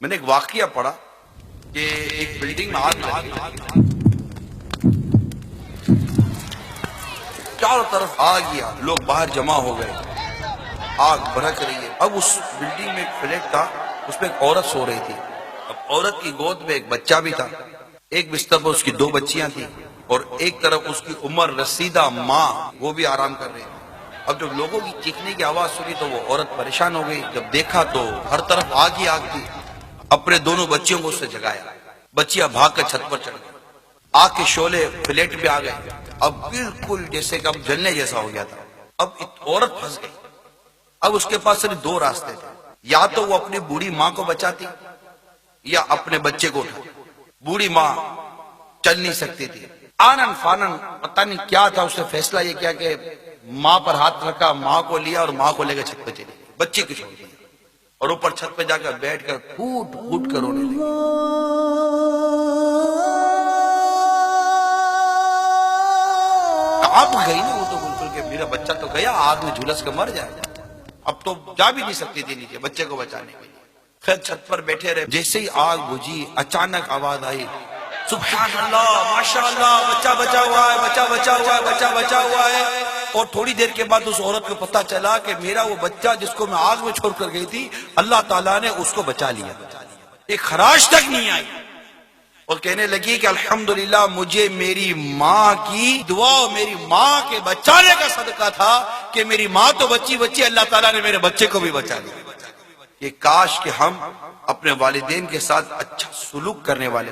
میں نے ایک واقعہ پڑھا کہ ایک بلڈنگ میں آگ لگی، چاروں طرف آگ ہی آگ، لوگ باہر جمع ہو گئے، آگ بھڑک رہی ہے۔ اب اس بلڈنگ میں ایک فلیٹ تھا، اس میں ایک عورت سو رہی تھی۔ اب عورت کی گود میں ایک بچہ بھی تھا، ایک بستر پر اس کی 2 بچیاں تھیں، اور ایک طرف اس کی عمر رسیدہ ماں، وہ بھی آرام کر رہی تھی۔ اب جب لوگوں کی چیخنے کی آواز سنی تو وہ عورت پریشان ہو گئی، جب دیکھا تو ہر طرف آگ ہی آگ تھی۔ اپنے دونوں بچیوں کو اس سے جگایا، بچیاں بھاگ کر چھت پر چڑھ گئی، آگ کے شعلے فلیٹ پہ آ گئے۔ اب بالکل جیسے کہ اب جلنے جیسا ہو گیا تھا۔ اب عورت پھنس گئی۔ اب اس کے پاس صرف 2 راستے تھے، یا تو وہ اپنی بوڑھی ماں کو بچاتی یا اپنے بچے کو اٹھاتی۔ بوڑھی ماں چل نہیں سکتی تھی، آنن فانن پتہ نہیں کیا تھا، اس نے فیصلہ یہ کیا کہ ماں پر ہاتھ رکھا، ماں کو لیا اور ماں کو لے کر چھت پہ چلی گئی، بچے کو چھوڑ دیا، اور اوپر چھت پہ جا کر بیٹھ کر پھوٹ پھوٹ کر رونے لگی۔ اب گئی نا وہ تو بالکل کہ میرا بچہ تو گیا، آگ میں جھلس کے مر جائے، اب تو جا بھی نہیں سکتی تھی نیچے بچے کو بچانے کے لیے۔ خیر چھت پر بیٹھے رہے، جیسے ہی آگ بجھی اچانک آواز آئی، سبحان اللہ، ماشاء اللہ، بچہ بچا ہوا ہے، بچہ بچا ہوا ہے، بچہ بچا ہوا ہے۔ اور تھوڑی دیر کے بعد اس عورت کو پتا چلا کہ میرا وہ بچہ جس کو میں آگ میں چھوڑ کر گئی تھی، اللہ تعالیٰ نے اس کو بچا لیا، ایک خراش تک نہیں آئی۔ اور کہنے لگی کہ الحمدللہ مجھے میری ماں کی دعا، میری ماں کے بچانے کا صدقہ تھا کہ میری ماں تو بچی، اللہ تعالیٰ نے میرے بچے کو بھی بچا لیا۔ کہ کاش کہ ہم اپنے والدین کے ساتھ اچھا سلوک کرنے والے